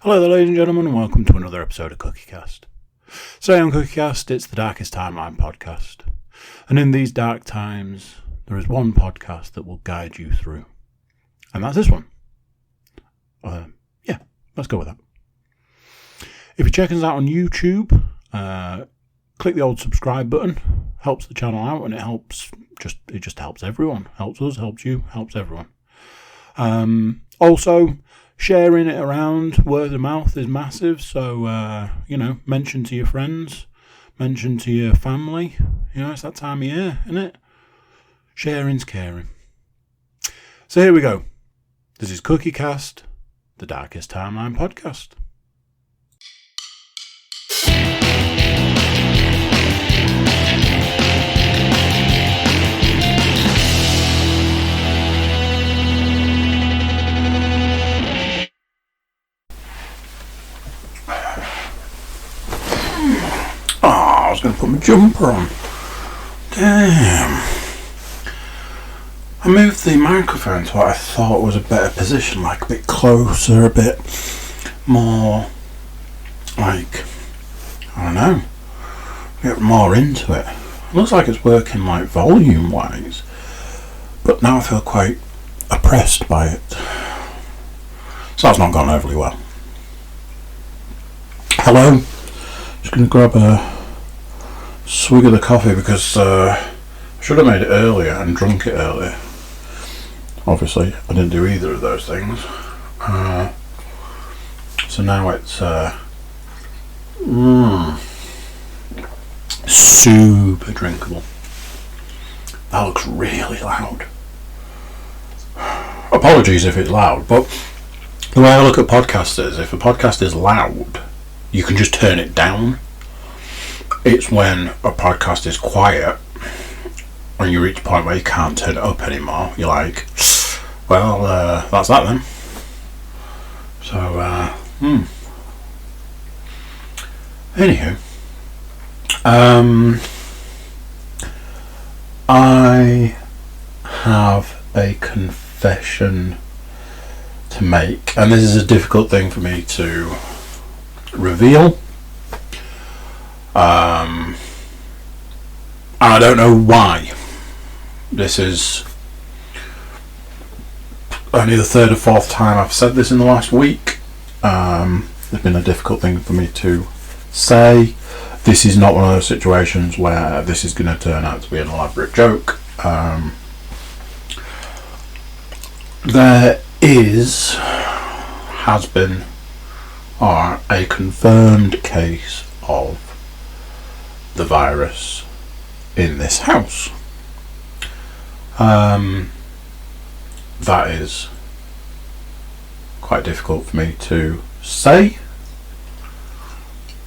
Hello there, ladies and gentlemen, and welcome to another episode of CookieCast. Today on CookieCast, it's the Darkest Timeline podcast. And in these dark times, there is one podcast that will guide you through. And that's this one. Let's go with that. If you're checking us out on YouTube, click the old subscribe button. Helps the channel out, and it just helps everyone. Helps us, helps you, helps everyone. Also, sharing it around, word of mouth is massive. So, mention to your friends, mention to your family. It's that time of year, isn't it? Sharing's caring. So here we go. This is CookieCast, the Darkest Timeline podcast. I was going to put my jumper on. Damn. I moved the microphone to what I thought was a better position, like a bit closer, a bit more, like, I don't know, get more into it. It looks like it's working like volume wise, but now I feel quite oppressed by it. So that's not gone overly well. Hello. Just going to grab a swig of the coffee because I should have made it earlier and drunk it earlier. Obviously, I didn't do either of those things. So now it's super drinkable. That looks really loud. Apologies if it's loud, but the way I look at podcasts is, if a podcast is loud, you can just turn it down. It's when a podcast is quiet and you reach a point where you can't turn it up anymore. You're like, well, that's that then. So, Anywho, I have a confession to make, and this is a difficult thing for me to reveal. I don't know why. This is only the third or fourth time I've said this in the last week. It's been a difficult thing for me to say. This is not one of those situations where this is going to turn out to be an elaborate joke. There has been a confirmed case of the virus in this house. That is quite difficult for me to say.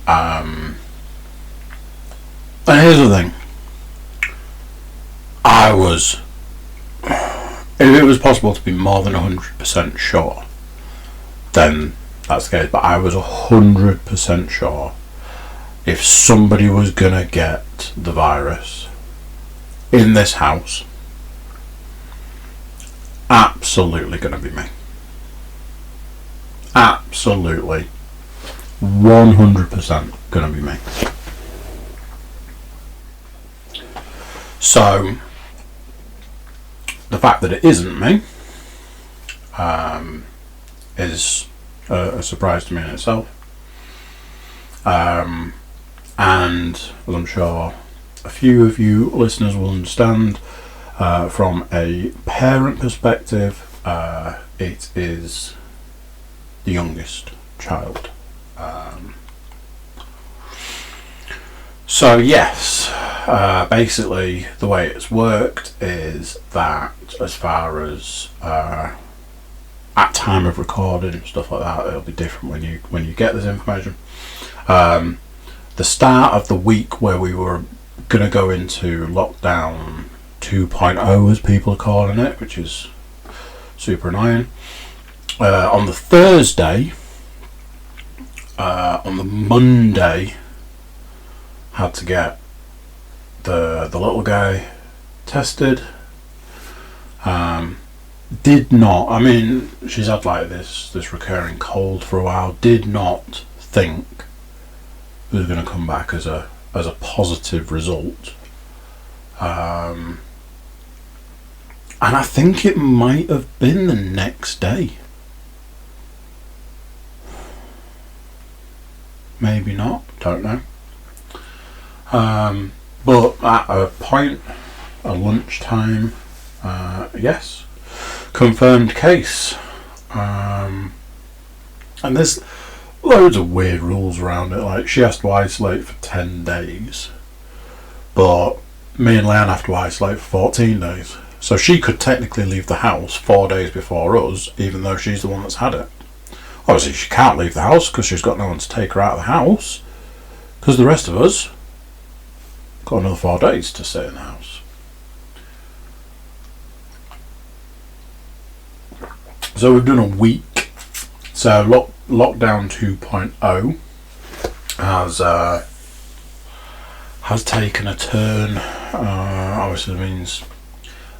And here's the thing. If it was possible to be more than 100% sure, then that's the case. But I was 100% sure if somebody was gonna get the virus in this house, absolutely gonna be me. Absolutely 100% gonna be me. So the fact that it isn't me is a surprise to me in itself. And as I'm sure a few of you listeners will understand, from a parent perspective, it is the youngest child. So yes, basically the way it's worked is that, as far as at time of recording and stuff like that, it'll be different when you get this information. The start of the week where we were going to go into lockdown 2.0, as people are calling it, which is super annoying. On the Thursday, on the Monday, had to get the little guy tested. did not. I mean, she's had like this recurring cold for a while. Did not think it was going to come back as a positive result. And I think it might have been the next day. Maybe not. Don't know. But at a point, at lunchtime, yes, confirmed case. And there's loads of weird rules around it. Like, she has to isolate for 10 days, but me and Leanne have to isolate for 14 days. So she could technically leave the house 4 days before us, even though she's the one that's had it. Obviously, she can't leave the house because she's got no one to take her out of the house, because the rest of us got another 4 days to stay in the house. So we've done a week. So lockdown 2.0 has taken a turn. Obviously, it means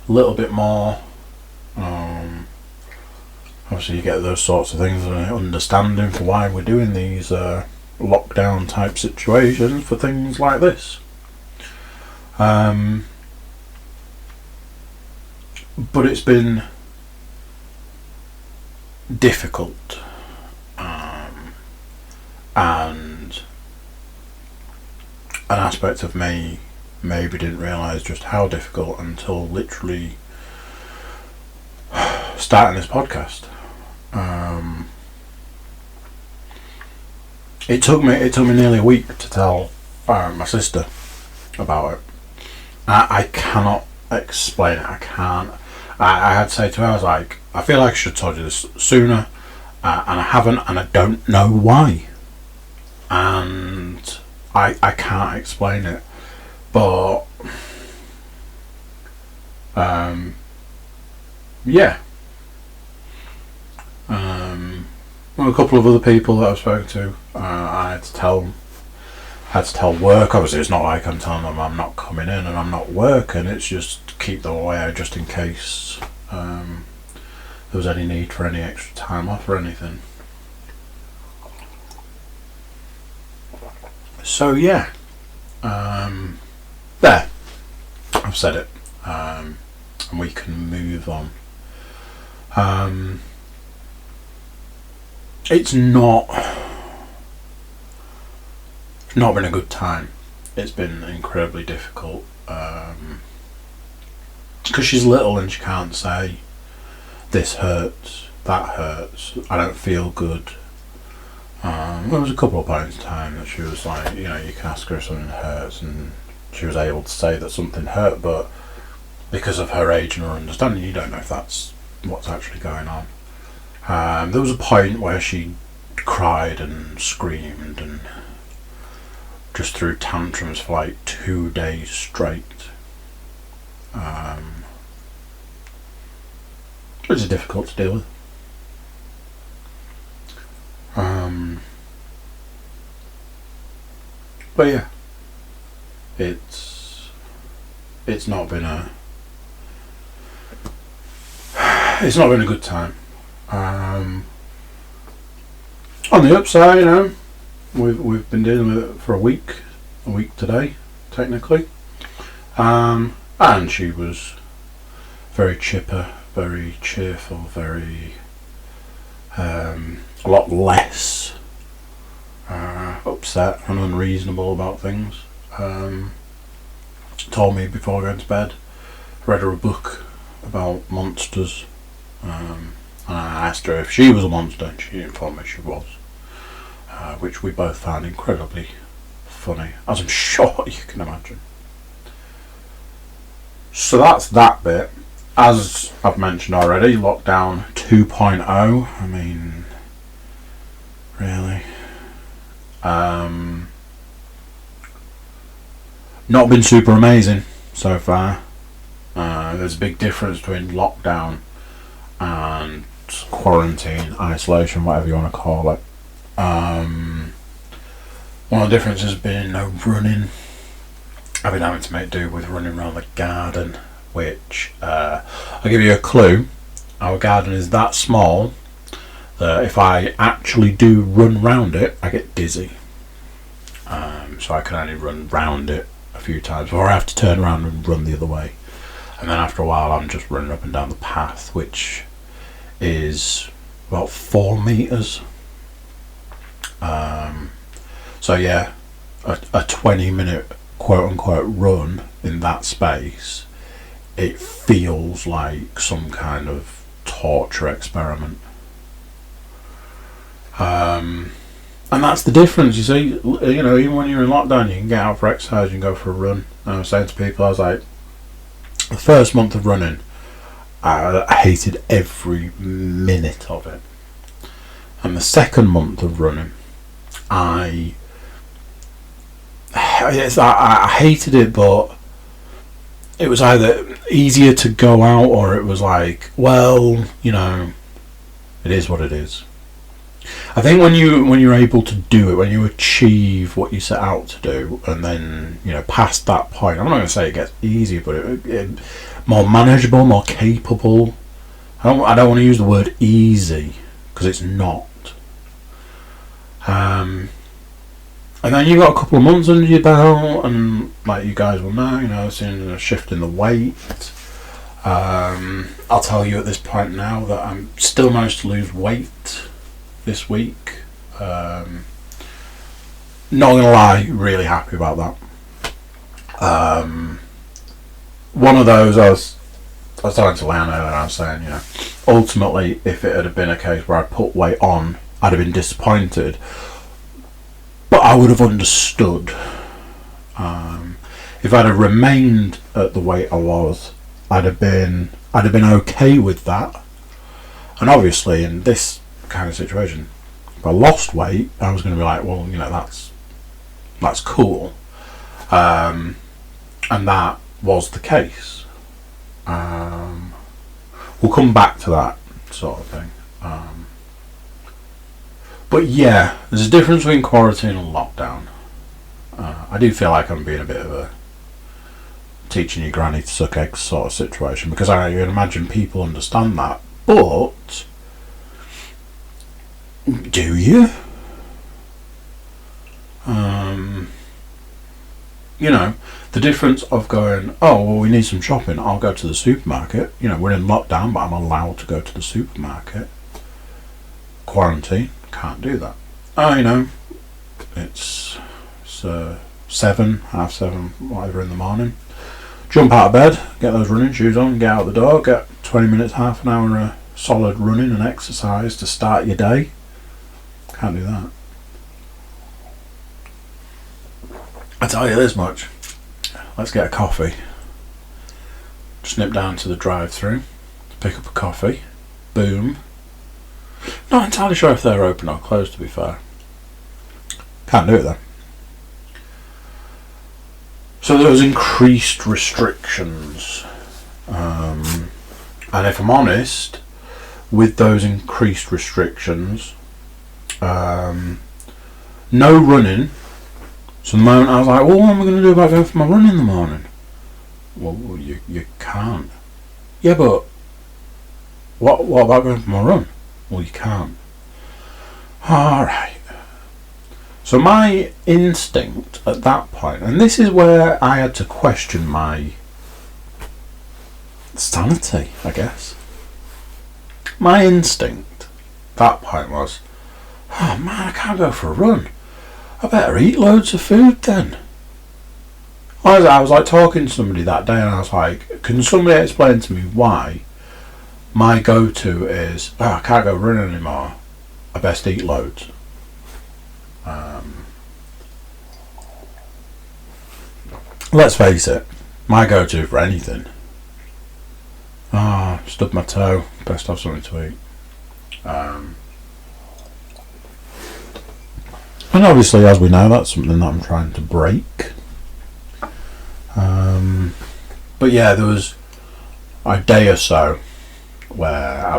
a little bit more. Obviously, you get those sorts of things, and understanding for why we're doing these lockdown type situations for things like this. But it's been difficult, and an aspect of me maybe didn't realise just how difficult until literally starting this podcast. It took me nearly a week to tell my sister about it. I cannot explain it. I can't. I had to say to her, I was like, I feel like I should have told you this sooner, and I haven't, and I don't know why. And I can't explain it. But yeah. Well, a couple of other people that I've spoken to, I had to tell work. Obviously, it's not like I'm telling them I'm not coming in and I'm not working. It's just keep them away, just in case there was any need for any extra time off or anything. So yeah, there, I've said it, and we can move on. It's not been a good time. It's been incredibly difficult, because she's little and she can't say this hurts, that hurts, I don't feel good. There was a couple of points in time that she was like, you can ask her if something hurts, and she was able to say that something hurt, but because of her age and her understanding, you don't know if that's what's actually going on. There was a point where she cried and screamed and just threw tantrums for like 2 days straight. Which is difficult to deal with. But yeah, it's not been a good time. On the upside, we've been dealing with it for a week today, technically, and she was very chipper, very cheerful, very a lot less upset and unreasonable about things. Told me before going to bed, read her a book about monsters, and I asked her if she was a monster, and she informed me she was, which we both found incredibly funny, as I'm sure you can imagine. So that's that bit. As I've mentioned already, lockdown 2.0, I mean, really, not been super amazing so far. There's a big difference between lockdown and quarantine, isolation, whatever you want to call it. One of the differences has been no running. I've been having to make do with running around the garden, which I'll give you a clue. Our garden is that small that if I actually do run round it, I get dizzy. So I can only run round it a few times, or I have to turn around and run the other way. And then after a while, I'm just running up and down the path, which is about 4 meters. So yeah, a 20-minute quote-unquote run in that space, it feels like some kind of torture experiment. And that's the difference, you see. You know, even when you're in lockdown, you can get out for exercise, you can go for a run. And I was saying to people, I was like, the first month of running, I hated every minute of it. And the second month of running, I hated it, but it was either easier to go out, or it was like, well, you know, it is what it is. I think when you're able to do it, when you achieve what you set out to do, and then, you know, past that point, I'm not going to say it gets easier, but it more manageable, more capable. I don't want to use the word easy, because it's not. And then you've got a couple of months under your belt, and like you guys will know, you know, seeing a shift in the weight. I'll tell you at this point now that I'm still managed to lose weight this week. Not gonna lie, really happy about that. One of those, I was talking to Leanne earlier, and I was saying, you know, ultimately, if it had been a case where I put weight on, I'd have been disappointed, but I would have understood. If I'd have remained at the weight I was, I'd have been okay with that. And obviously, in this kind of situation, if I lost weight, I was going to be like, well, you know, that's cool. And that was the case. We'll come back to that sort of thing. But yeah, there's a difference between quarantine and lockdown. I do feel like I'm being a bit of a teaching your granny to suck eggs sort of situation, because I can imagine people understand that, but do you? You know, the difference of going, oh, well, we need some shopping, I'll go to the supermarket. You know, we're in lockdown, but I'm allowed to go to the supermarket. Quarantine, can't do that. Oh, you know, it's 7, half 7, whatever in the morning. Jump out of bed, get those running shoes on, get out the door, get 20 minutes, half an hour of solid running and exercise to start your day. Can't do that. I tell you this much. Let's get a coffee. Just nip down to the drive-through, pick up a coffee. Boom. Not entirely sure if they're open or closed, to be fair. Can't do it though. So there was increased restrictions. And if I'm honest, with those increased restrictions, no running. So the moment I was like, well, what am I going to do about going for my run in the morning? Well, you can't. Yeah, but what about going for my run? Well, you can't. Alright. So my instinct at that point, and this is where I had to question my sanity, I guess. My instinct at that point was, oh man, I can't go for a run. I better eat loads of food then. I was like talking to somebody that day, and I was like, can somebody explain to me why my go-to is, oh, I can't go running anymore, I best eat loads. Let's face it, my go-to for anything, stubbed my toe, best have something to eat. And obviously, as we know, that's something that I'm trying to break. But yeah, there was a day or so where I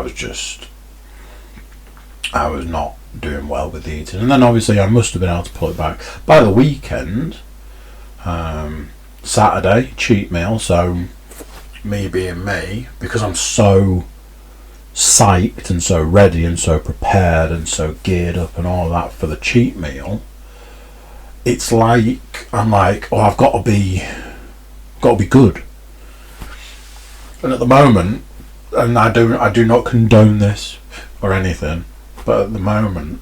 was not doing well with the eating, and then obviously I must have been able to pull it back. By the weekend, Saturday, cheat meal, so me being me, because I'm so psyched and so ready and so prepared and so geared up and all that for the cheat meal, it's like I'm like, oh, I've got to be good. And at the moment, and I do not condone this or anything, but at the moment,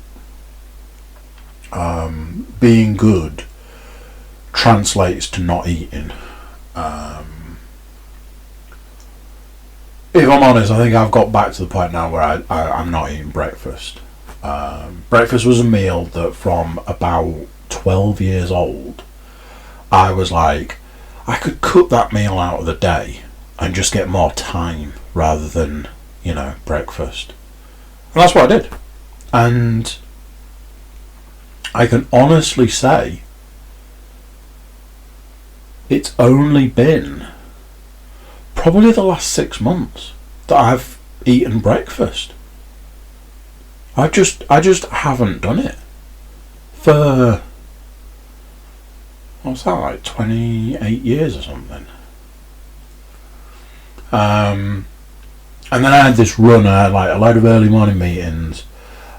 being good translates to not eating. If I'm honest, I think I've got back to the point now where I'm not eating breakfast. Breakfast was a meal that from about 12 years old, I was like, I could cut that meal out of the day and just get more time rather than, breakfast. And that's what I did. And I can honestly say it's only been probably the last 6 months that I've eaten breakfast. I just haven't done it for, what's that, like 28 years or something. And then I had this run, I had like a load of early morning meetings,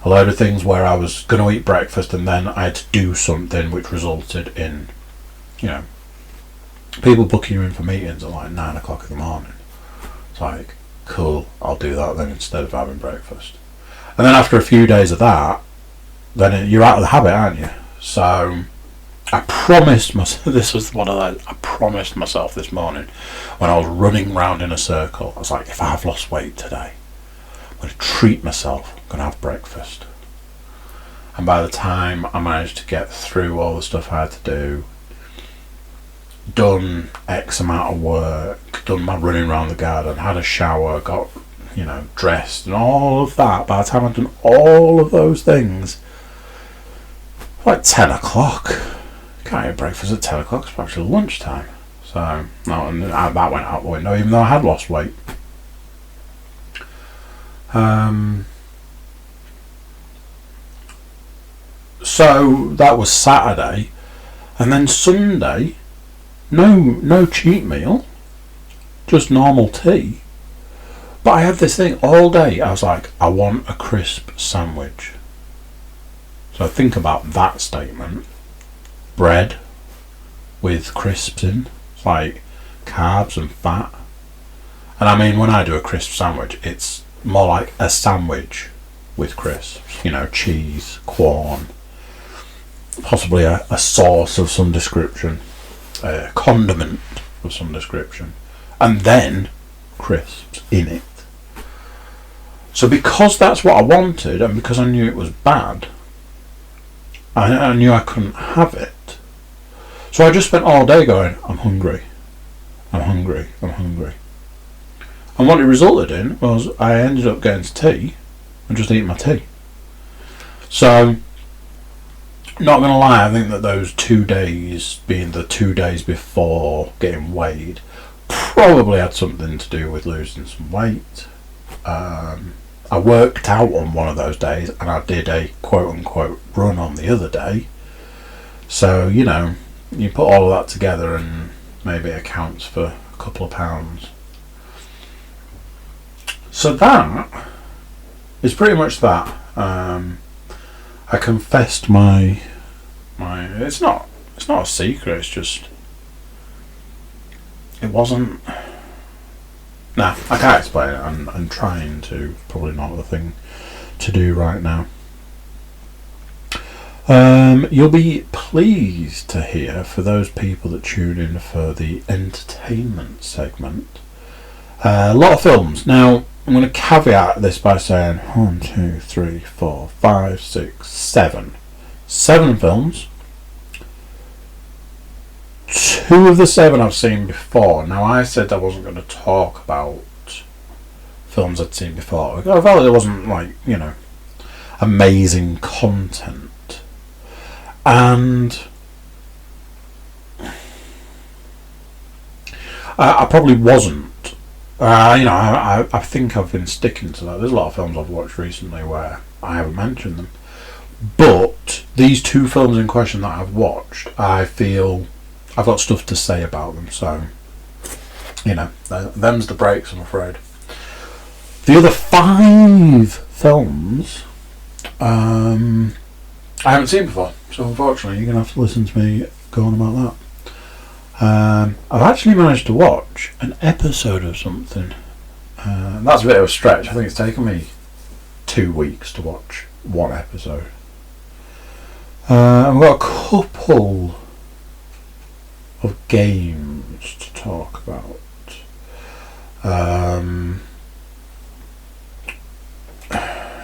a load of things where I was going to eat breakfast and then I had to do something which resulted in, people booking you in for meetings at like 9 o'clock in the morning. It's like, cool, I'll do that then instead of having breakfast. And then after a few days of that, then you're out of the habit, aren't you? So I promised myself, this was one of those, I promised myself this morning when I was running round in a circle, I was like, if I've lost weight today, I'm going to treat myself, I'm going to have breakfast. And by the time I managed to get through all the stuff I had to do, done X amount of work, done my running around the garden, had a shower, got, dressed and all of that, by the time I'd done all of those things, like 10 o'clock. Can't eat breakfast at 10 o'clock, it's actually lunchtime. So, no, and that went out the window, even though I had lost weight. So, that was Saturday. And then Sunday, no cheat meal, just normal tea. But I had this thing all day, I was like, I want a crisp sandwich. So think about that statement. Bread with crisps in. It's like carbs and fat. And I mean, when I do a crisp sandwich, it's more like a sandwich with crisps. Cheese, corn, possibly a sauce of some description, a condiment of some description, and then crisps in it. So because that's what I wanted, and because I knew it was bad, I knew I couldn't have it. So I just spent all day going, I'm hungry. I'm hungry. I'm hungry. And what it resulted in was I ended up getting to tea and just eating my tea. So, not going to lie, I think that those 2 days, being the 2 days before getting weighed, probably had something to do with losing some weight. I worked out on one of those days and I did a quote-unquote run on the other day. So, you put all of that together and maybe it accounts for a couple of pounds. So that is pretty much that. I confessed my it's not a secret, it's just it wasn't. Nah, I can't explain it. I'm trying to. Probably not the thing to do right now. You'll be pleased to hear, for those people that tune in for the entertainment segment, a lot of films. Now, I'm going to caveat this by saying 1, 2, 3, 4, 5, 6, 7. 7 films. 2 of the 7 I've seen before. Now, I said I wasn't going to talk about films I'd seen before. I felt like there wasn't, amazing content. And I probably wasn't. I think I've been sticking to that. There's a lot of films I've watched recently where I haven't mentioned them. But these 2 films in question that I've watched, I feel I've got stuff to say about them. So, them's the breaks, I'm afraid. The other 5 films I haven't seen before, so unfortunately you're going to have to listen to me go on about that. I've actually managed to watch an episode of something. That's a bit of a stretch. I think it's taken me 2 weeks to watch one episode. I've got a couple of games to talk about.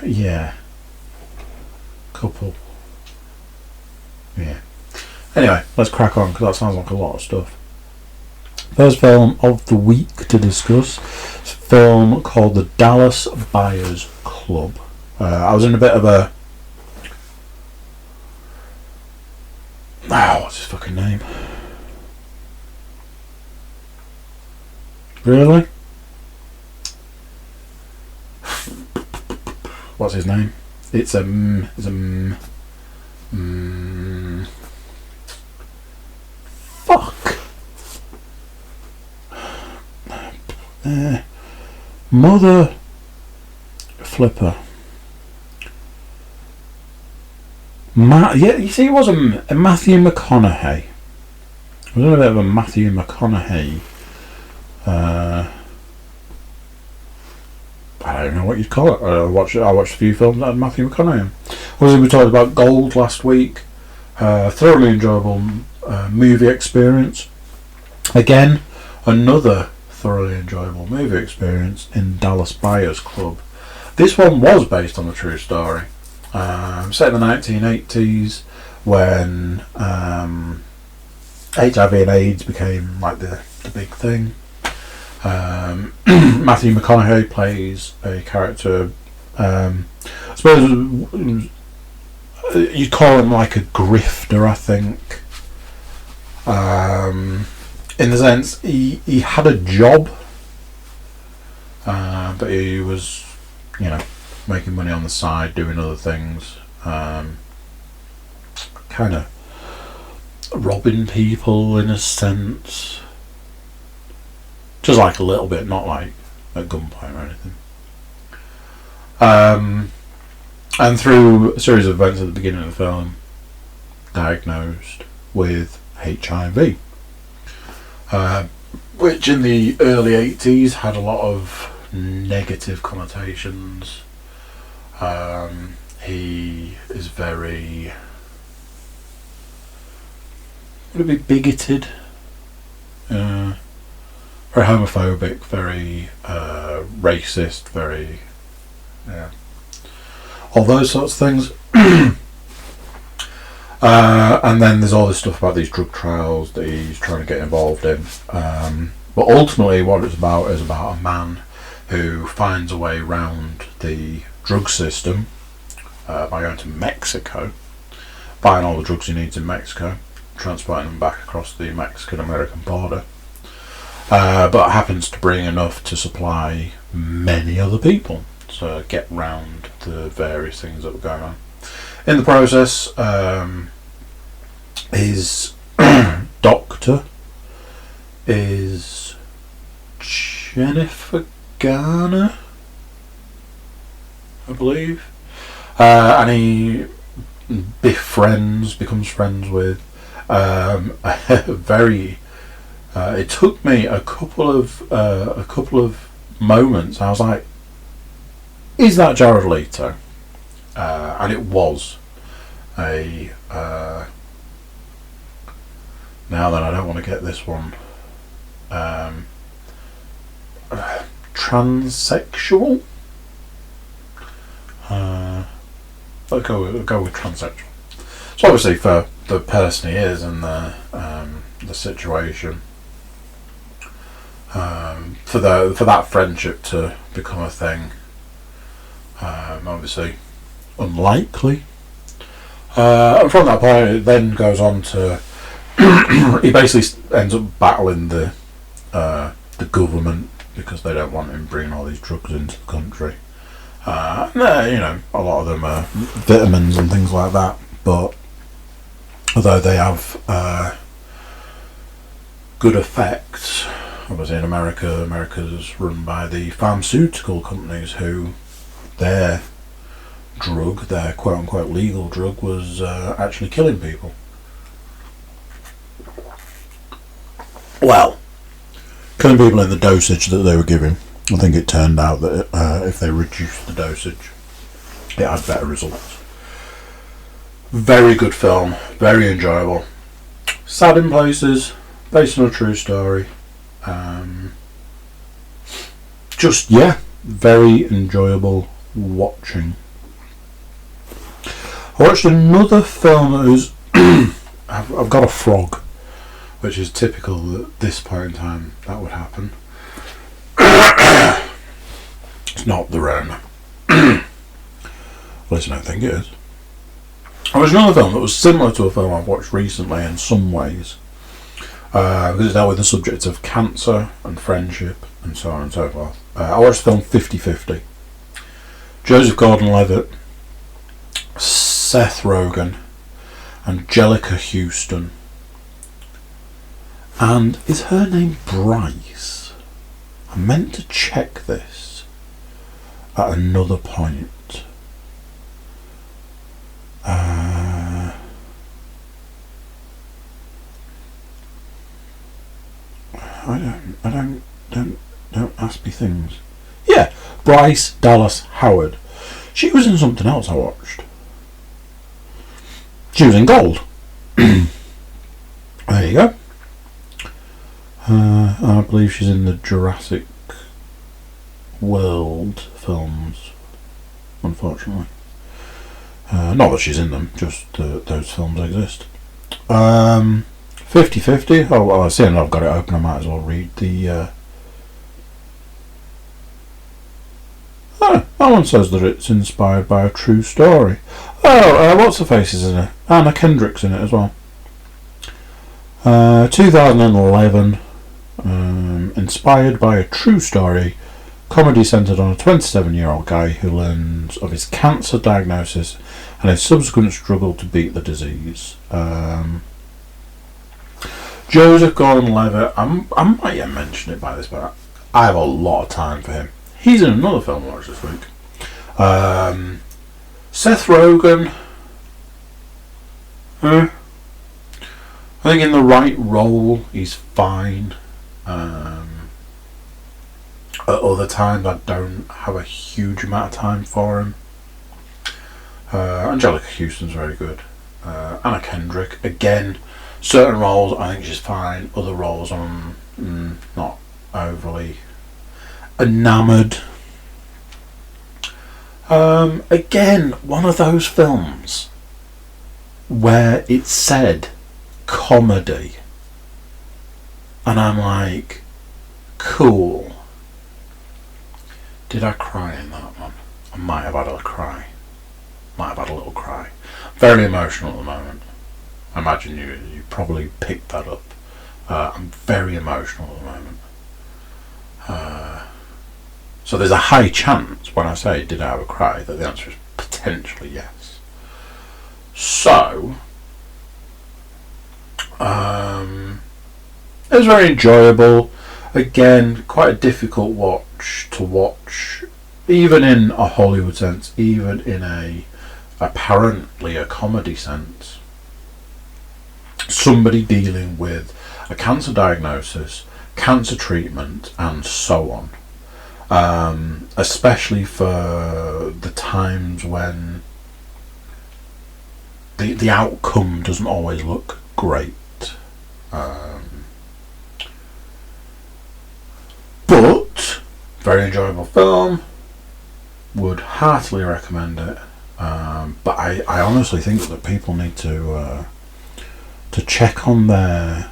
Yeah. Couple. Yeah. Anyway, let's crack on, because that sounds like a lot of stuff. First film of the week to discuss is a film called The Dallas Buyers Club. I was in a bit of a... what's his fucking name? Really? What's his name? It's fuck. Mother flipper. Yeah, you see, it was a Matthew McConaughey. It was a bit of a Matthew McConaughey. I don't know what you'd call it. I watched a few films that had Matthew McConaughey. Obviously, we talked about Gold last week. Thoroughly enjoyable movie experience. Again, another thoroughly enjoyable movie experience in Dallas Buyers Club. This one was based on a true story. Set in the 1980s, when HIV and AIDS became like the big thing. Matthew McConaughey plays a character, I suppose you'd call him like a grifter, I think. In the sense, he had a job, but he was, making money on the side, doing other things, kind of robbing people in a sense. Just like a little bit, not like at gunpoint or anything. And through a series of events at the beginning of the film, diagnosed with HIV, which in the early 80s had a lot of negative connotations. He is very, would it be bigoted? Very homophobic, very racist, very, all those sorts of things. And then there's all this stuff about these drug trials that he's trying to get involved in. But ultimately what it's about is about a man who finds a way around the drug system by going to Mexico, buying all the drugs he needs in Mexico, transporting them back across the Mexican-American border. But happens to bring enough to supply many other people to get round the various things that were going on. In the process, his doctor is Jennifer Garner, I believe, and he becomes friends with a very. It took me a couple of moments. I was like, "Is that Jared Leto?" And it was a. Now then, I don't want to get this one. Transsexual. I'll go with transsexual. So obviously, for the person he is and the situation. For that friendship to become a thing, obviously unlikely. And from that point, it then goes on to he basically ends up battling the government because they don't want him bringing all these drugs into the country. A lot of them are vitamins and things like that, but although they have good effects, obviously in America's run by the pharmaceutical companies who their drug, their quote-unquote legal drug, was actually killing people. Well, killing people in the dosage that they were giving. I think it turned out that if they reduced the dosage, it had better results. Very good film, very enjoyable. Sad in places, based on a true story. Just, yeah, very enjoyable watching. I watched another film that was I've got a frog, which is typical at this point in time that would happen. It's not the Rona. At least I don't think it is. I watched another film that was similar to a film I've watched recently in some ways, because it dealt with the subject of cancer and friendship and so on and so forth. I watched the film 50-50. Joseph Gordon-Levitt, Seth Rogen, Angelica Houston, and is her name Bryce? I meant to check this at another point. Don't ask me things. Yeah, Bryce Dallas Howard. She was in something else I watched. She was in Gold. There you go. I believe she's in the Jurassic World films, unfortunately. Not that she's in them, just those films exist. 50-50. Oh, well, I see, and I've got it open. I might as well read the. That one says that it's inspired by a true story. Oh, what's the face is in it? Anna Kendrick's in it as well. 2011. Inspired by a true story. Comedy centred on a 27-year-old guy who learns of his cancer diagnosis and his subsequent struggle to beat the disease. Joseph Gordon-Levitt, I might have mentioned it by this, but I have a lot of time for him. He's in another film I watched this week. Seth Rogen, I think in the right role he's fine. At other times I don't have a huge amount of time for him. Angelica Houston's very good. Anna Kendrick, again, certain roles I think she's fine, other roles I'm not overly enamoured. Again, one of those films where it said comedy and I'm like, cool. Did I cry in that one? I might have had a cry. Might have had a little cry. Very emotional at the moment. I imagine you probably picked that up. I'm very emotional at the moment. So there's a high chance when I say did I have a cry that the answer is potentially yes. So it was very enjoyable. Again, quite a difficult watch to watch, even in a Hollywood sense, even in apparently a comedy sense. Somebody dealing with a cancer diagnosis, cancer treatment, and so on. Especially for the times when the outcome doesn't always look great. But very enjoyable film. Would heartily recommend it. But I honestly think that people need to check on their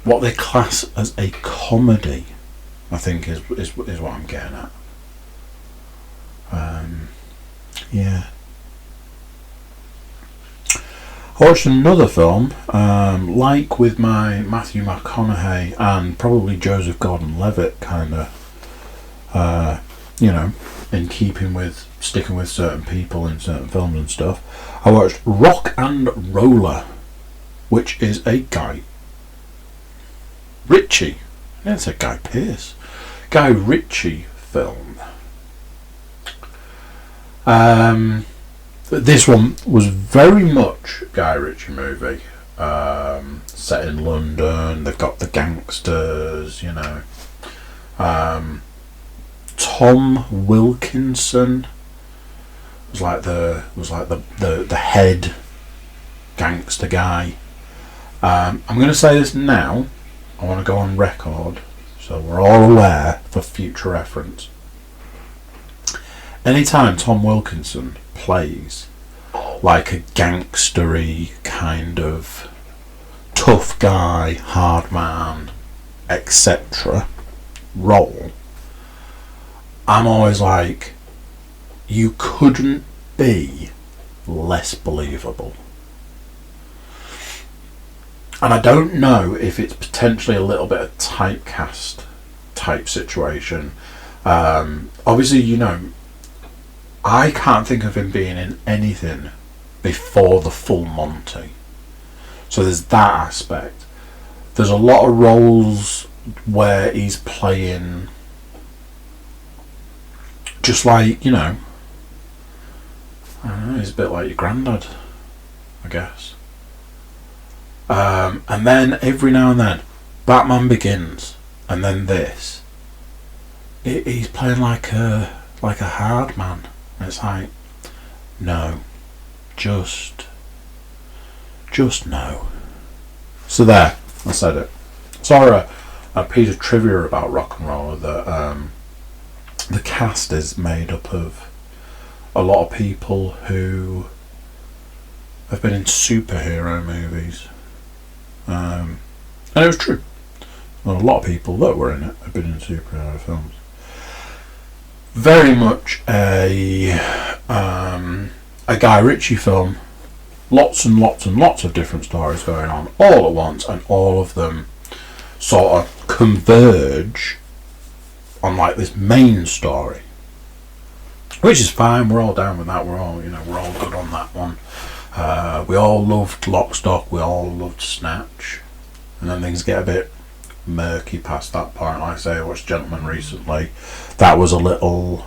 what they class as a comedy. I think is what I'm getting at. Yeah. I watched another film, like with my Matthew McConaughey and probably Joseph Gordon-Levitt kind of, in keeping with sticking with certain people in certain films and stuff. I watched Rock and Roller, which is a guy Ritchie. I didn't say Guy Pearce. Guy Ritchie film. This one was very much a Guy Ritchie movie. Set in London. They've got the gangsters, you know. Tom Wilkinson was like the head gangster guy. I'm going to say this now. I want to go on record so we're all aware for future reference. Anytime Tom Wilkinson plays like a gangstery kind of tough guy, hard man, etc. role, I'm always like, you couldn't be less believable. And I don't know if it's potentially a little bit of typecast type situation. Obviously, you know, I can't think of him being in anything before the Full Monty. So there's that aspect. There's a lot of roles where he's playing just like, you know, I don't know, he's a bit like your granddad, I guess. And then every now and then, Batman Begins, and then this. He's playing like a hard man. And it's like, no, just no. So there, I said it. Saw a piece of trivia about Rock and Roller that the cast is made up of a lot of people who have been in superhero movies. And it was true. Well, a lot of people that were in it have been in superhero films. Very much a Guy Ritchie film. Lots and lots and lots of different stories going on all at once, and all of them sort of converge on like this main story, which is fine. We're all down with that. We're all good on that one. We all loved Lock, Stock. We all loved Snatch, and then things get a bit murky past that point. Like I say, I watched Gentleman recently. That was a little.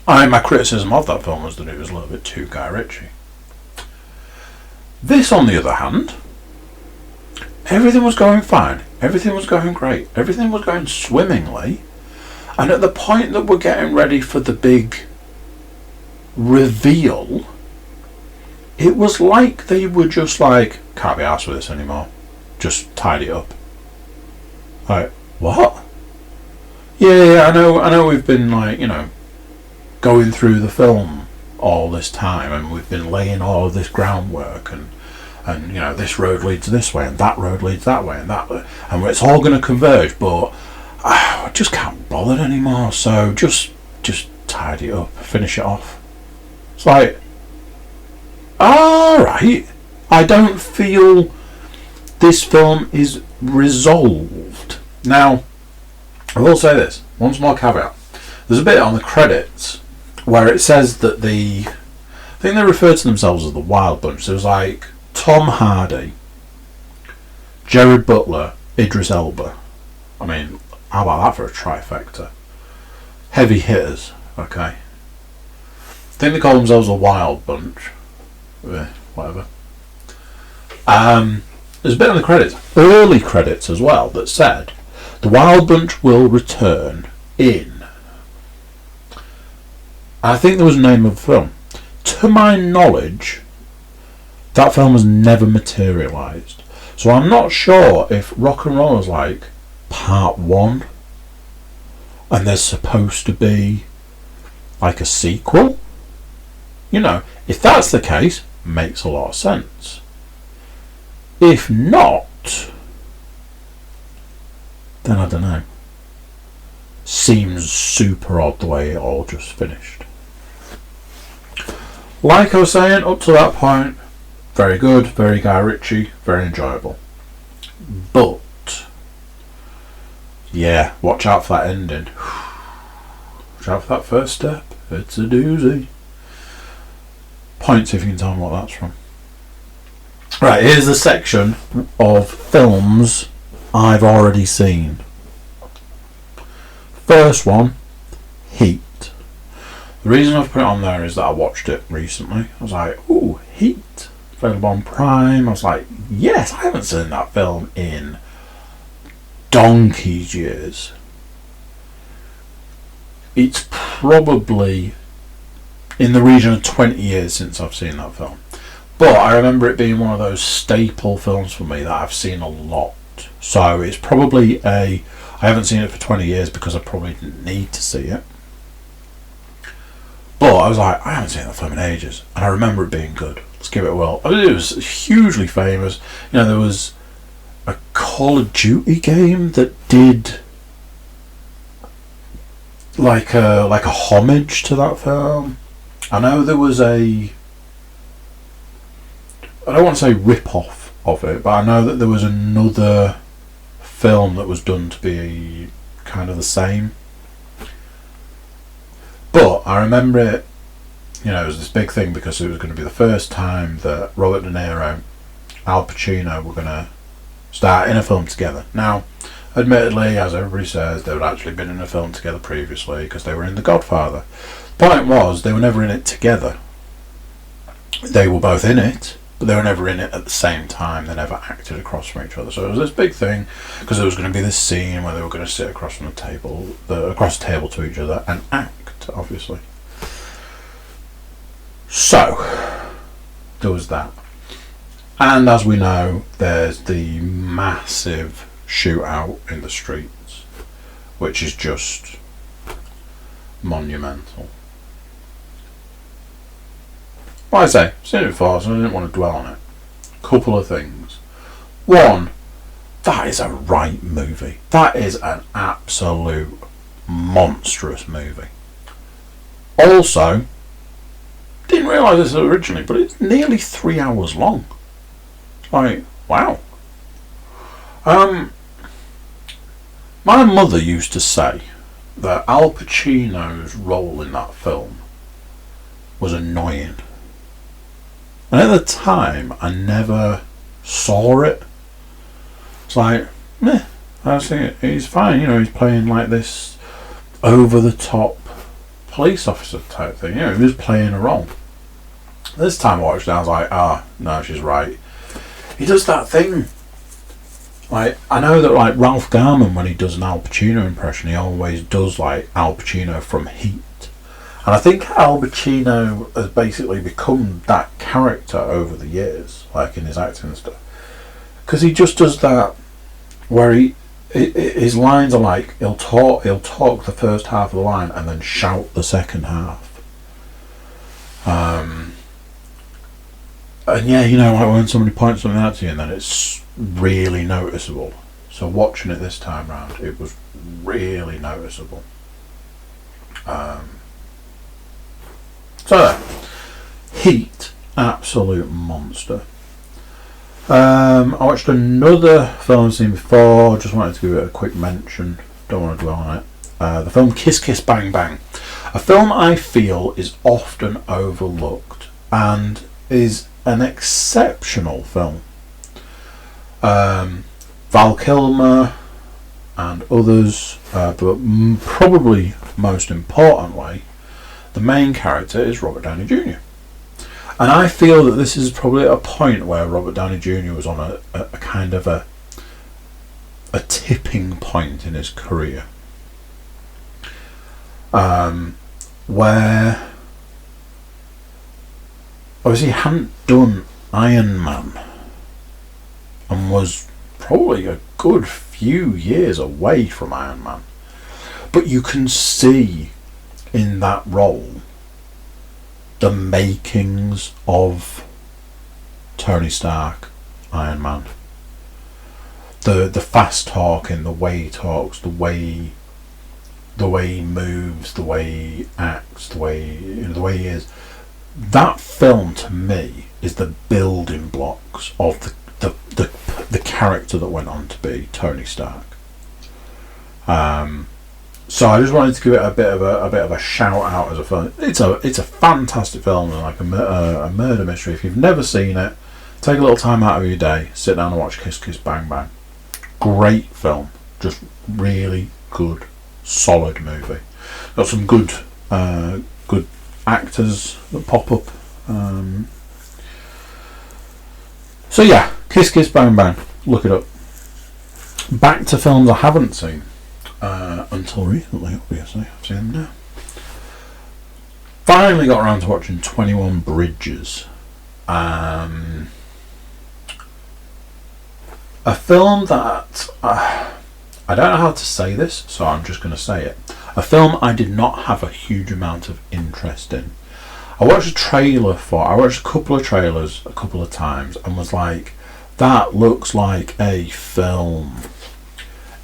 My criticism of that film was that it was a little bit too Guy Ritchie. This, on the other hand, everything was going fine. Everything was going great. Everything was going swimmingly. And at the point that we're getting ready for the big reveal, it was like they were just like, can't be arsed with this anymore. Just tidy it up. Like, what? Yeah, I know we've been like, you know, going through the film all this time, and we've been laying all of this groundwork, and you know, this road leads this way, and that road leads that way, and it's all going to converge, but I just can't bother anymore, so just tidy it up, finish it off. It's like, alright, I don't feel this film is resolved. Now, I will say this, one small caveat. There's a bit on the credits where it says that I think they refer to themselves as the Wild Bunch. There was like Tom Hardy, Gerard Butler, Idris Elba. I mean, how about that for a trifecta? Heavy hitters, okay. I think they call themselves a Wild Bunch. Whatever. There's a bit on the credits, early credits as well, that said the Wild Bunch will return in. I think there was a name of the film. To my knowledge, that film has never materialised. So I'm not sure if Rock and Roll is like part 1 and there's supposed to be like a sequel. You know, if that's the case, makes a lot of sense. If not, then I don't know. Seems super odd the way it all just finished. Like I was saying, up to that point, very good, very Guy Ritchie, very enjoyable. But, yeah, watch out for that ending. Watch out for that first step. It's a doozy. Points if you can tell me what that's from. Right, here's a section of films I've already seen. First one, Heat. The reason I've put it on there is that I watched it recently. I was like, ooh, Heat. Available on Prime. I was like, yes, I haven't seen that film in donkey's years. It's probably in the region of 20 years since I've seen that film. But I remember it being one of those staple films for me that I've seen a lot. So it's probably I haven't seen it for 20 years because I probably didn't need to see it. But I was like, I haven't seen that film in ages. And I remember it being good. Let's give it a whirl. I mean, it was hugely famous. You know, there was a Call of Duty game that did like a homage to that film. I know there was I don't want to say rip-off of it, but I know that there was another film that was done to be kind of the same. But I remember it, you know, it was this big thing because it was going to be the first time that Robert De Niro, Al Pacino were going to start in a film together. Now, admittedly, as everybody says, they had actually been in a film together previously because they were in The Godfather. The point was, they were never in it together. They were both in it, but they were never in it at the same time. They never acted across from each other. So it was this big thing because there was going to be this scene where they were going to sit across from across the table to each other and act, obviously. So there was that. And as we know, there's the massive shootout in the streets, which is just monumental. Like I say, I've seen it before, so I didn't want to dwell on it. Couple of things. One, that is a right movie. That is an absolute monstrous movie. Also, didn't realise this originally, but it's nearly 3 hours long. Like, wow. My mother used to say that Al Pacino's role in that film was annoying. And at the time, I never saw it. It's like, meh, I think he's fine, you know, he's playing like this over-the-top police officer type thing, you know, he was playing a role. This time I watched it, I was like, no, she's right. He does that thing. Like, I know that like Ralph Garman, when he does an Al Pacino impression, he always does like Al Pacino from Heat. And I think Al Pacino has basically become that character over the years, like in his acting and stuff. Because he just does that, where his lines are like, he'll talk the first half of the line and then shout the second half. And yeah, you know, like when somebody points something out to you and then it's really noticeable. So watching it this time round, it was really noticeable. So, Heat, absolute monster. I watched another film I've seen before, just wanted to give it a quick mention, don't want to dwell on it. The film Kiss Kiss Bang Bang. A film I feel is often overlooked and is an exceptional film. Val Kilmer and others, but probably most importantly, the main character is Robert Downey Jr. And I feel that this is probably a point where Robert Downey Jr. was on a kind of a tipping point in his career. Where obviously he hadn't done Iron Man and was probably a good few years away from Iron Man. But you can see in that role the makings of Tony Stark, Iron Man. The fast talking, the way he talks, the way he moves, the way he acts, the way he is. That film to me is the building blocks of the character that went on to be Tony Stark. So I just wanted to give it a bit of a shout out as a film. It's a fantastic film, like a murder mystery. If you've never seen it, Take a little time out of your day, sit down and watch Kiss Kiss Bang Bang. Great film, just really good, solid movie. Got some good actors that pop up. So yeah, Kiss Kiss Bang Bang, look it up. Back to films I haven't seen until recently, obviously. I've seen them now. Finally got around to watching 21 Bridges. A film that I don't know how to say this, so I'm just going to say it. A film I did not have a huge amount of interest in. I watched a couple of trailers a couple of times and was like, that looks like a film.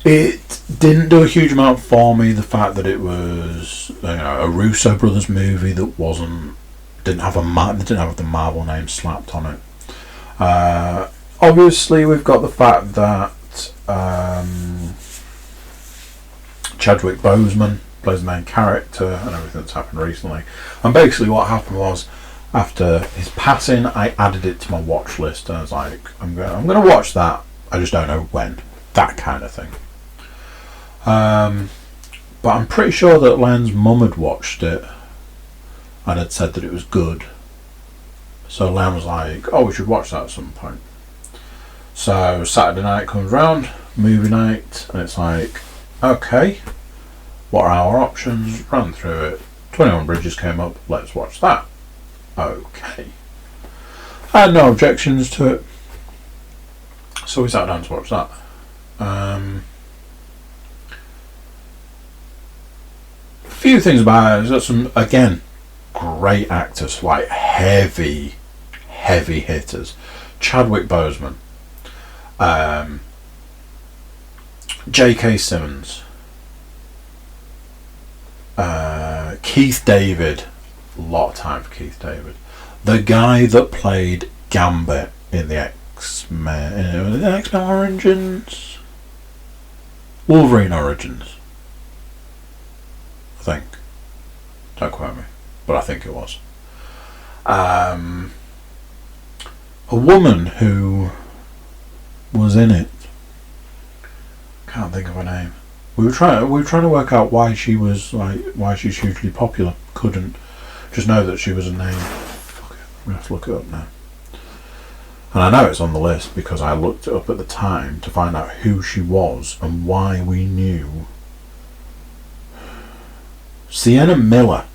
It didn't do a huge amount for me. The fact that it was, a Russo brothers movie that didn't have the Marvel name slapped on it. Obviously, we've got the fact that Chadwick Boseman plays the main character and everything that's happened recently. And basically, what happened was, after his passing, I added it to my watch list, and I was like, I'm going to watch that. I just don't know when. That kind of thing. But I'm pretty sure that Len's mum had watched it and had said that it was good. So Len was like, oh, we should watch that at some point. So Saturday night comes round, movie night, and it's like, okay, what are our options? Ran through it. 21 Bridges came up, let's watch that. Okay. I had no objections to it. So we sat down to watch that. A few things about it. It's got some, again, great actors, like heavy hitters. Chadwick Boseman, J.K. Simmons, Keith David. A lot of time for Keith David. The guy that played Gambit in the X-Men Origins, Wolverine Origins, I think. Don't quote me, but I think it was. A woman who was in it. Can't think of her name. We were trying to work out why she's hugely popular. Couldn't. Just know that she was a name. Fuck it. I'm gonna have to look it up now. And I know it's on the list because I looked it up at the time to find out who she was and why we knew. Sienna Miller.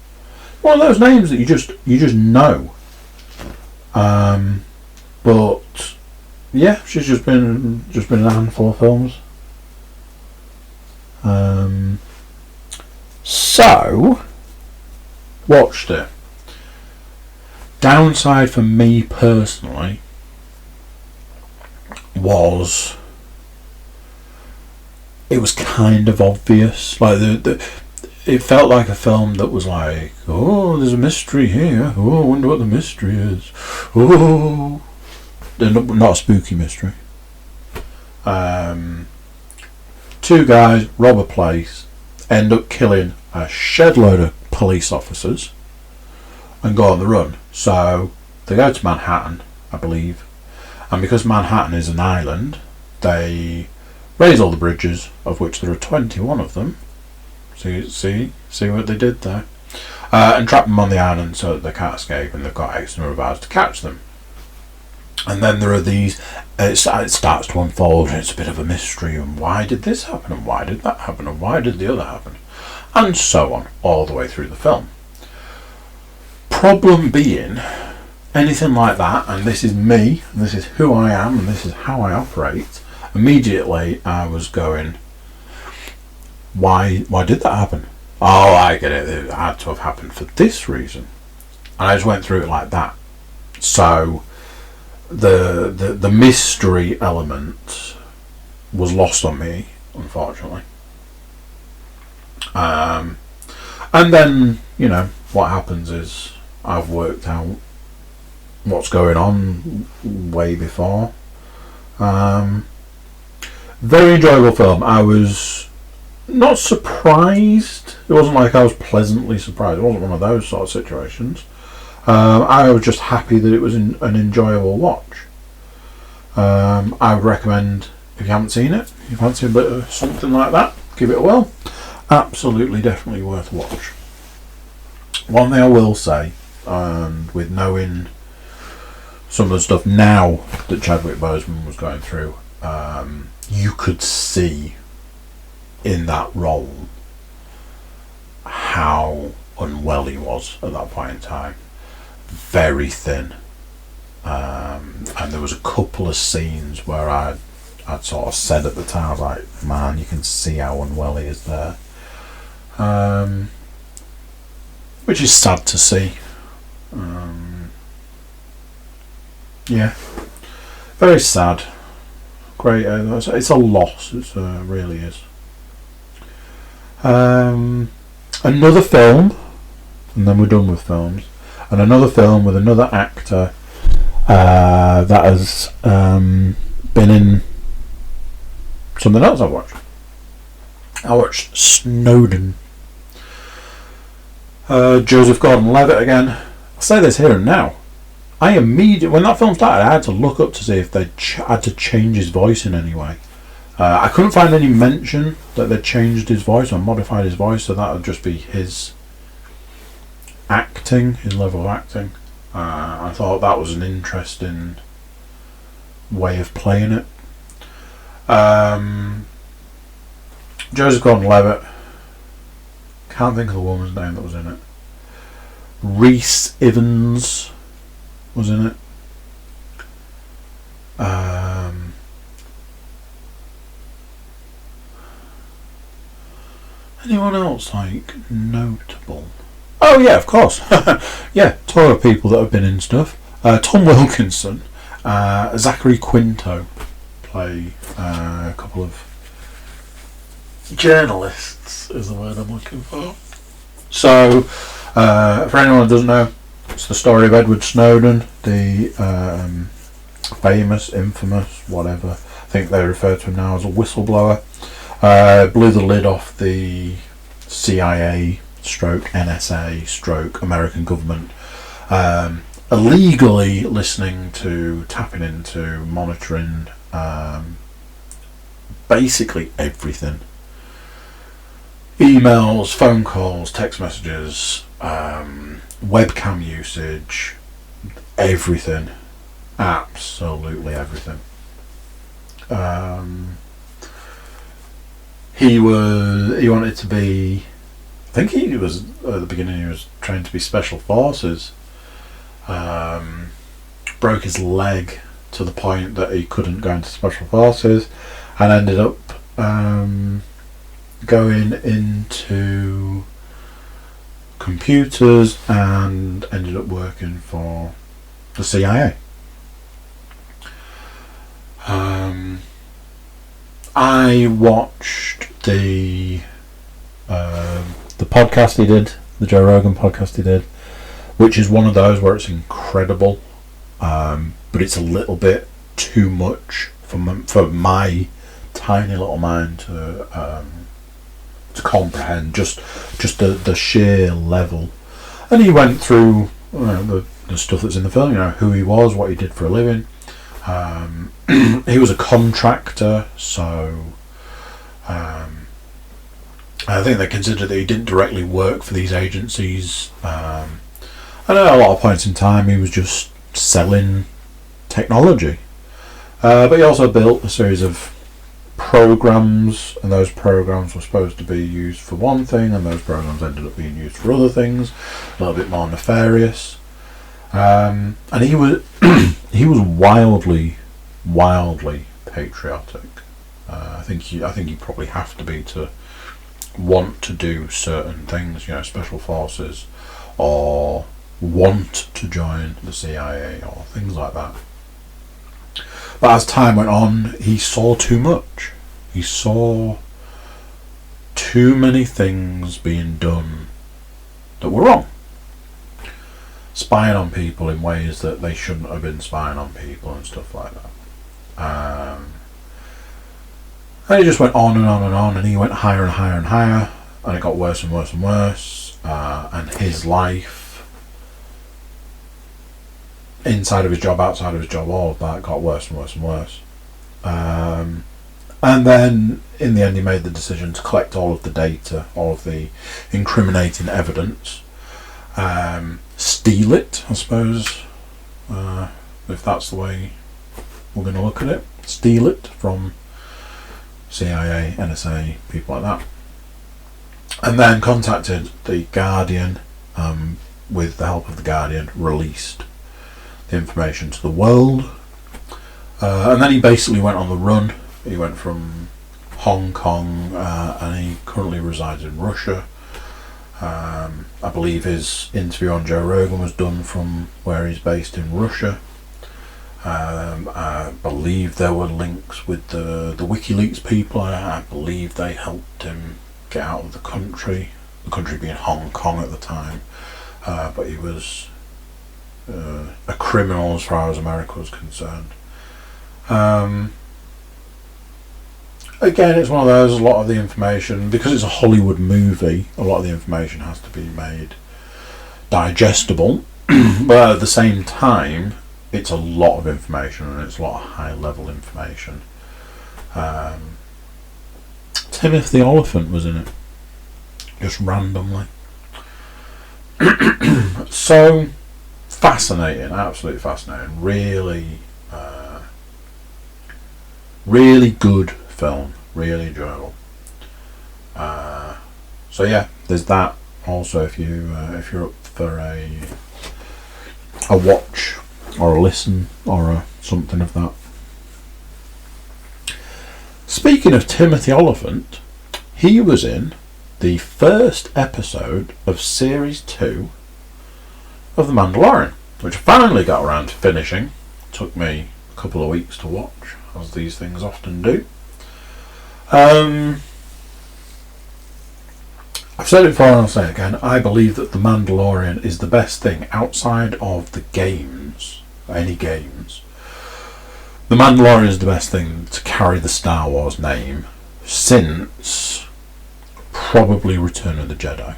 One of those names that you just know. But yeah, she's just been in a handful of films. So watched it. Downside for me personally was it was kind of obvious. Like it felt like a film that was like, oh, there's a mystery here. Oh, I wonder what the mystery is. Oh, not a spooky mystery. Two guys rob a place, end up killing a shed load of police officers, and go on the run. So they go to Manhattan, I believe, and because Manhattan is an island, they raise all the bridges, of which there are 21 of them. See what they did there, and trap them on the island so that they can't escape, and they've got X number of hours to catch them. And then there are these. It starts to unfold, and it's a bit of a mystery. And why did this happen? And why did that happen? And why did the other happen? And so on, all the way through the film. Problem being, anything like that, and this is me, and this is who I am, and this is how I operate. Immediately, I was going, why did that happen? Oh, I get it. It had to have happened for this reason. And I just went through it like that. So the mystery element was lost on me, unfortunately. And then, what happens is I've worked out what's going on way before. Very enjoyable film. I was not surprised. It wasn't like I was pleasantly surprised. It wasn't one of those sort of situations. I was just happy that it was an enjoyable watch. I would recommend, if you haven't seen it, if you fancy a bit of something like that, give it a whirl. Absolutely, definitely worth a watch. One thing I will say, and with knowing some of the stuff now that Chadwick Boseman was going through, you could see in that role how unwell he was at that point in time. Very thin. And there was a couple of scenes where I'd sort of said at the time, I was like, man, you can see how unwell he is there. Which is sad to see. Yeah. Very sad. Great. It's a loss. It really is. Another film, and then we're done with films. And another film with another actor that has been in something else I watched. I watched Snowden. Joseph Gordon-Levitt again. I'll say this here and now. I immediately, when that film started, I had to look up to see if they had to change his voice in any way. I couldn't find any mention that they'd changed his voice or modified his voice, so that would just be his acting, his level of acting. I thought that was an interesting way of playing it. Joseph Gordon-Levitt. Can't think of the woman's name that was in it. Reese Evans was in it. Anyone else like notable? Oh yeah, of course. Yeah, tour of people that have been in stuff. Tom Wilkinson, Zachary Quinto play a couple of journalists, is the word I'm looking for. So, for anyone who doesn't know, it's the story of Edward Snowden, the famous, infamous, whatever. I think they refer to him now as a whistleblower. Blew the lid off the CIA stroke NSA stroke American government, illegally listening to, tapping into, monitoring basically everything. Emails, phone calls, text messages, webcam usage, everything. Absolutely everything. He wanted to be, I think he was, at the beginning he was trained to be Special Forces. Broke his leg to the point that he couldn't go into Special Forces, and ended up going into computers and ended up working for the CIA. I watched the podcast he did, the Joe Rogan podcast he did, which is one of those where it's incredible, but it's a little bit too much for my tiny little mind to comprehend. Just the sheer level, and he went through the stuff that's in the film. Who he was, what he did for a living. He was a contractor, so I think they considered that he didn't directly work for these agencies. I know at a lot of points in time he was just selling technology, but he also built a series of programs, and those programs were supposed to be used for one thing, and those programs ended up being used for other things, a little bit more nefarious. And he was he was wildly patriotic. I think you probably have to be to want to do certain things, Special Forces, or want to join the CIA or things like that. But as time went on, he saw too much. He saw too many things being done that were wrong. Spying on people in ways that they shouldn't have been spying on people and stuff like that. And it just went on and on and on, and he went higher and higher and higher, and it got worse and worse and worse, and his life inside of his job, outside of his job, all of that got worse and worse and worse. And then in the end he made the decision to collect all of the data, all of the incriminating evidence, steal it, I suppose, if that's the way we're going to look at it. Steal it from CIA, NSA, people like that. And then contacted the Guardian, with the help of the Guardian, released the information to the world. And then he basically went on the run. He went from Hong Kong, and he currently resides in Russia. I believe his interview on Joe Rogan was done from where he's based in Russia. I believe there were links with the WikiLeaks people. I believe they helped him get out of the country being Hong Kong at the time. But he was a criminal as far as America was concerned. Again, it's one of those, a lot of the information, because it's a Hollywood movie, a lot of the information has to be made digestible, but at the same time, it's a lot of information, and it's a lot of high-level information. Timothy Oliphant was in it, just randomly. So, fascinating, absolutely fascinating, really good film, really enjoyable. So yeah, there's that. Also, if you're up for a watch or a listen or a something of that. Speaking of Timothy Oliphant, he was in the first episode of Series 2 of The Mandalorian, which I finally got around to finishing. Took me a couple of weeks to watch, as these things often do. I've said it before and I'll say it again. I believe that The Mandalorian is the best thing outside of the games, any games. The Mandalorian is the best thing to carry the Star Wars name since probably Return of the Jedi.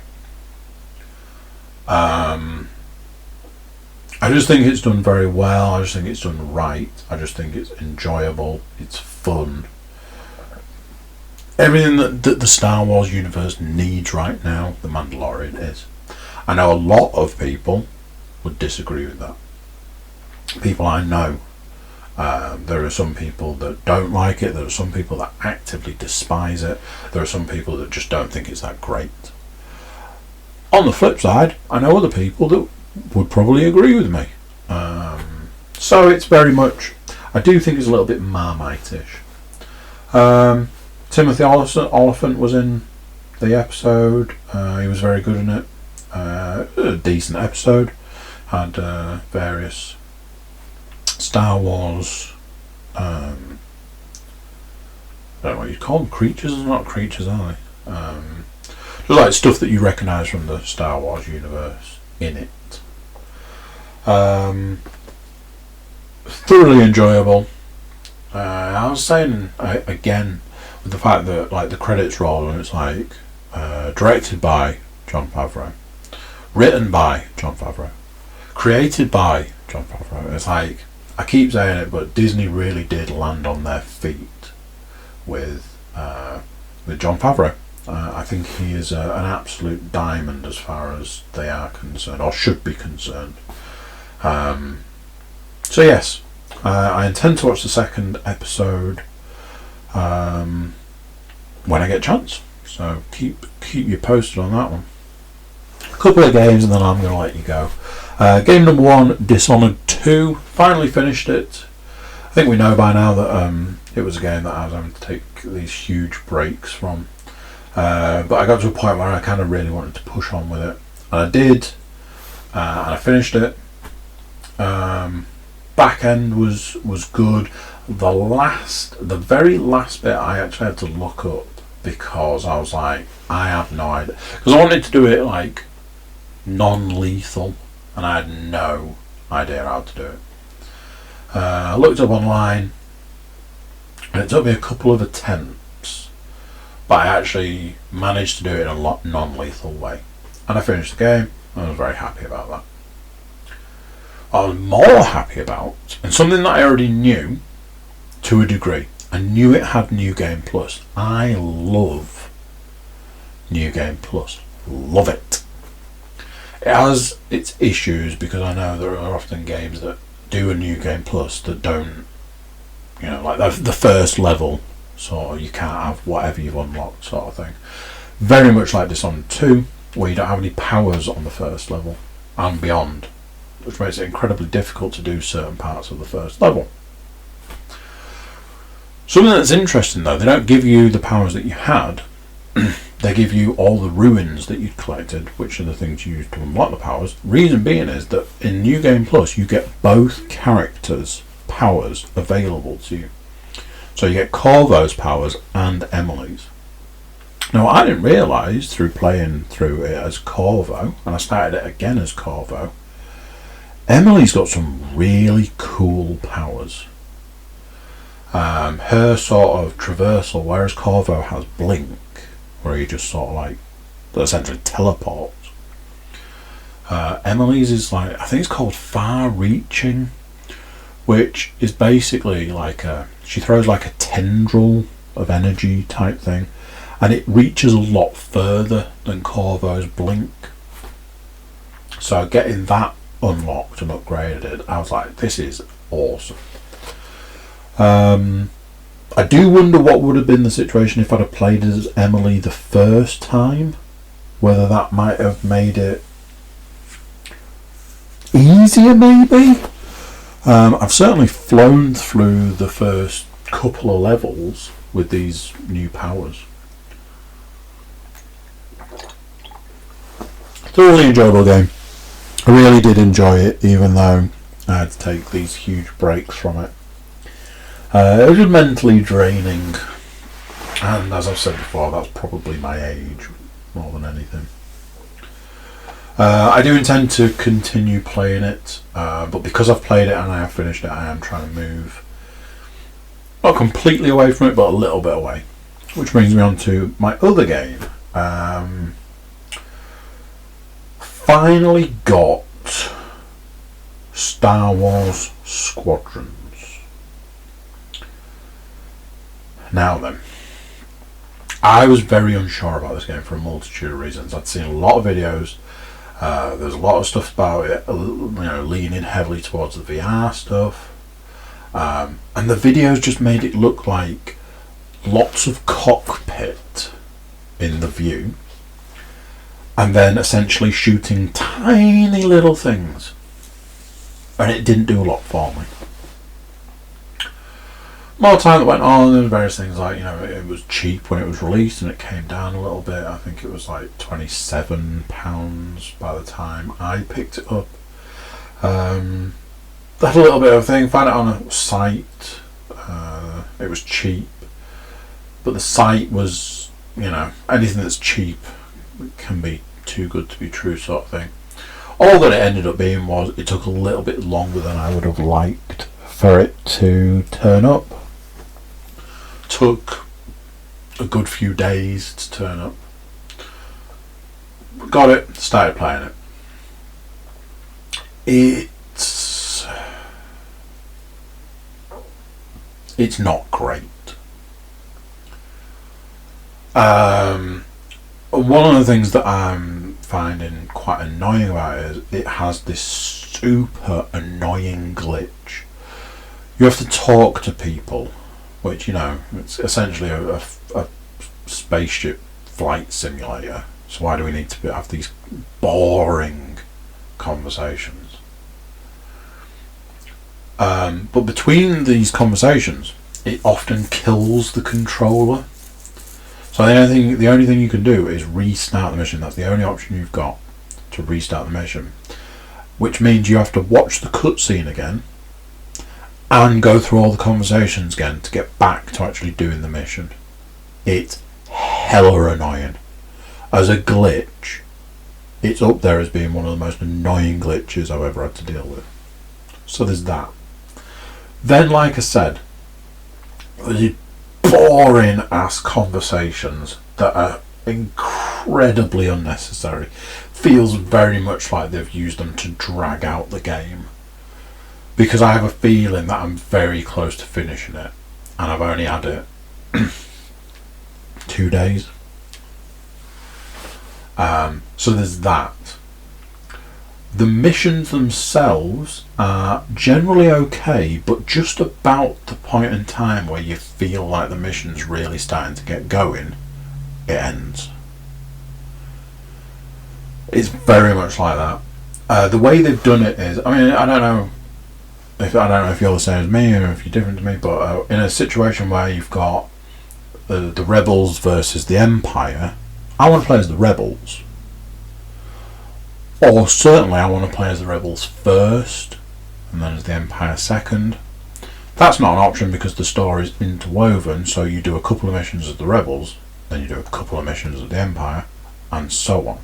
I just think it's done very well. I just think it's done right. I just think it's enjoyable. It's fun. Everything that the Star Wars universe needs right now, The Mandalorian is. I know a lot of people would disagree with that. People I know. There are some people that don't like it. There are some people that actively despise it. There are some people that just don't think it's that great. On the flip side, I know other people that would probably agree with me. So it's very much, I do think it's a little bit Marmite-ish. Timothy Oliphant was in the episode. He was very good in it. A decent episode. Had various Star Wars, I don't know what you'd call them, creatures. They're not creatures, are they? Just like stuff that you recognise from the Star Wars universe in it. Thoroughly enjoyable. I was saying again, with the fact that like the credits roll and it's like directed by Jon Favreau, written by Jon Favreau, created by Jon Favreau. It's like, I keep saying it, but Disney really did land on their feet with Jon Favreau. I think he is an absolute diamond as far as they are concerned, or should be concerned. So yes, I intend to watch the second episode when I get a chance. So keep you posted on that one. A couple of games and then I'm going to let you go. Game number 1, Dishonored 2. Finally finished it. I think we know by now that it was a game that I was having to take these huge breaks from. But I got to a point where I kind of really wanted to push on with it. And I did. And I finished it. Back end was good. The very last bit I actually had to look up because I was like, I have no idea. Because I wanted to do it like non-lethal and I had no idea how to do it. I looked up online and it took me a couple of attempts, but I actually managed to do it in a non-lethal way. And I finished the game and I was very happy about that. I was more happy about, and something that I already knew to a degree. I knew it had New Game Plus. I love New Game Plus. Love it. It has its issues because I know there are often games that do a New Game Plus that don't, like the first level, sort of, you can't have whatever you've unlocked, sort of thing. Very much like Dishonored 2, where you don't have any powers on the first level and beyond, which makes it incredibly difficult to do certain parts of the first level. Something that's interesting though, they don't give you the powers that you had, they give you all the ruins that you'd collected, which are the things you use to unlock the powers. Reason being is that in New Game Plus you get both characters' powers available to you. So you get Corvo's powers and Emily's. Now I didn't realise through playing through it as Corvo, and I started it again as Corvo, Emily's got some really cool powers. Her sort of traversal, whereas Corvo has Blink, where he just sort of like essentially teleports. Emily's is like, I think it's called Far Reaching, which is basically like she throws like a tendril of energy type thing, and it reaches a lot further than Corvo's Blink. So getting that unlocked and upgraded, I was like, this is awesome. I do wonder what would have been the situation if I'd have played as Emily the first time, whether that might have made it easier maybe. I've certainly flown through the first couple of levels with these new powers. Thoroughly enjoyable game. I really did enjoy it, even though I had to take these huge breaks from it. It was just mentally draining, and as I've said before, that's probably my age more than anything. I do intend to continue playing it, but because I've played it and I have finished it, I am trying to move not completely away from it, but a little bit away, which brings me on to my other game. Finally got Star Wars Squadrons. Now then, I was very unsure about this game for a multitude of reasons. I'd seen a lot of videos. There's a lot of stuff about it, leaning heavily towards the VR stuff, and the videos just made it look like lots of cockpit in the view, and then essentially shooting tiny little things, and it didn't do a lot for me. More time that went on, there were various things like, it was cheap when it was released and it came down a little bit. I think it was like £27 by the time I picked it up. Had a little bit of a thing, found it on a site, it was cheap, but the site was, anything that's cheap can be too good to be true sort of thing. All that it ended up being was it took a little bit longer than I would have liked for it to turn up. Took a good few days to turn up. Got it, started playing it. It's not great. One of the things that I'm finding quite annoying about it is it has this super annoying glitch. You have to talk to people, which, it's essentially a spaceship flight simulator. So why do we need to have these boring conversations? But between these conversations, it often kills the controller. So the only thing you can do is restart the mission. That's the only option you've got to restart the mission, which means you have to watch the cutscene again and go through all the conversations again to get back to actually doing the mission. It's hella annoying. As a glitch, it's up there as being one of the most annoying glitches I've ever had to deal with. So there's that. Then, like I said, the boring ass conversations that are incredibly unnecessary. Feels very much like they've used them to drag out the game because I have a feeling that I'm very close to finishing it, and I've only had it 2 days. So there's that. The missions themselves are generally okay, but just about the point in time where you feel like the mission's really starting to get going, it ends. It's very much like that. The way they've done it is, I mean, I don't know if you're the same as me or if you're different to me, but in a situation where you've got the rebels versus the Empire, I want to play as the rebels. Or certainly I want to play as the rebels first, and then as the Empire second. That's not an option because the story's interwoven, so you do a couple of missions as the rebels, then you do a couple of missions as the Empire, and so on.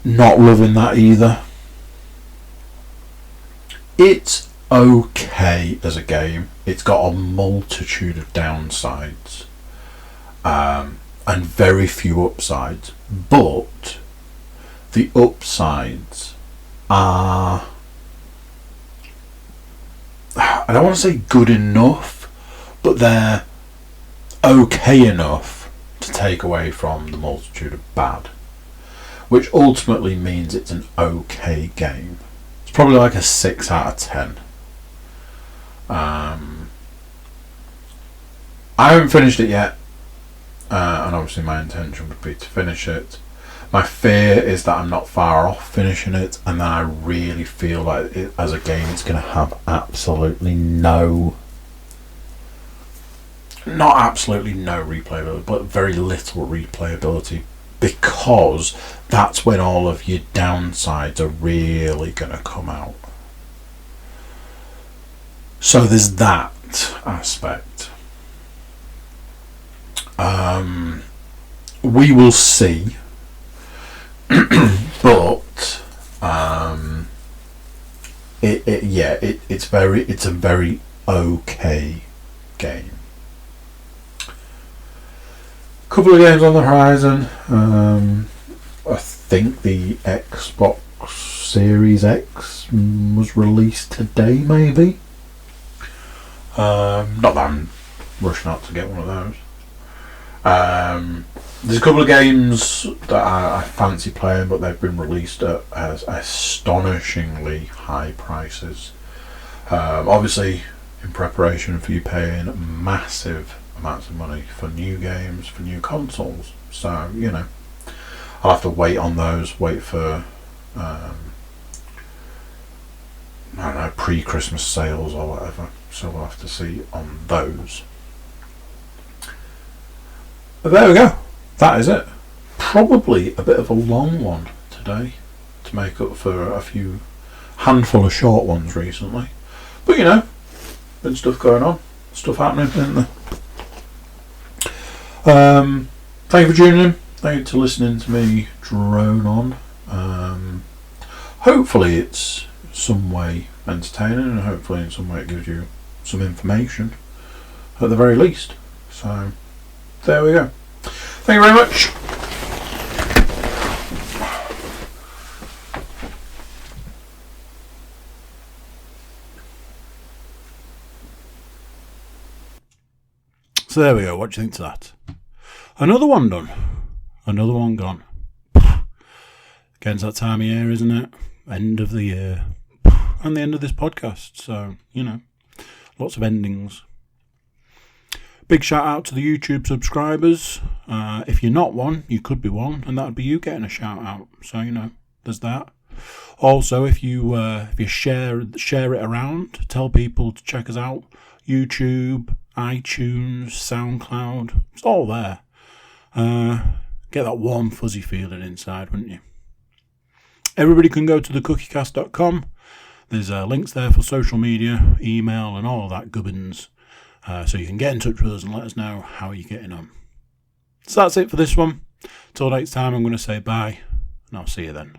Not loving that either. It's okay as a game. It's got a multitude of downsides, and very few upsides, but the upsides are, I don't want to say good enough, but they're okay enough to take away from the multitude of bad, which ultimately means it's an okay game. It's probably like a 6 out of 10. I haven't finished it yet, and obviously my intention would be to finish it. My fear is that I'm not far off finishing it, and then I really feel like it, as a game, it's going to have absolutely not absolutely no replayability, but very little replayability, because that's when all of your downsides are really going to come out. So there's that aspect. We will see. But it's a very okay game. Couple of games on the horizon. I think the Xbox Series X was released today, maybe. Not that I'm rushing out to get one of those. There's a couple of games that I fancy playing, but they've been released at astonishingly high prices. Obviously, in preparation for you paying massive amounts of money for new games, for new consoles. So, you know, I'll have to wait on those, wait for, I don't know, pre-Christmas sales or whatever. So we'll have to see on those. But there we go. That is it. Probably a bit of a long one today to make up for a handful of short ones recently. But you know, been stuff going on, stuff happening, isn't there? Thank you for tuning in. Thank you for listening to me drone on. Hopefully it's some way entertaining, and hopefully in some way it gives you some information at the very least. So there we go. Thank you very much. So there we go. What do you think to that? Another one done. Another one gone. Against that time of year, isn't it? End of the year. And the end of this podcast. So, you know, lots of endings. Big shout out to the YouTube subscribers. If you're not one, you could be one, and that would be you getting a shout out. So, you know, there's that. Also, if you share it around, tell people to check us out. YouTube, iTunes, SoundCloud, it's all there. Get that warm, fuzzy feeling inside, wouldn't you? Everybody can go to thecookiecast.com. There's links there for social media, email, and all that gubbins. So you can get in touch with us and let us know how you're getting on. So that's it for this one. Till next time, I'm going to say bye, and I'll see you then.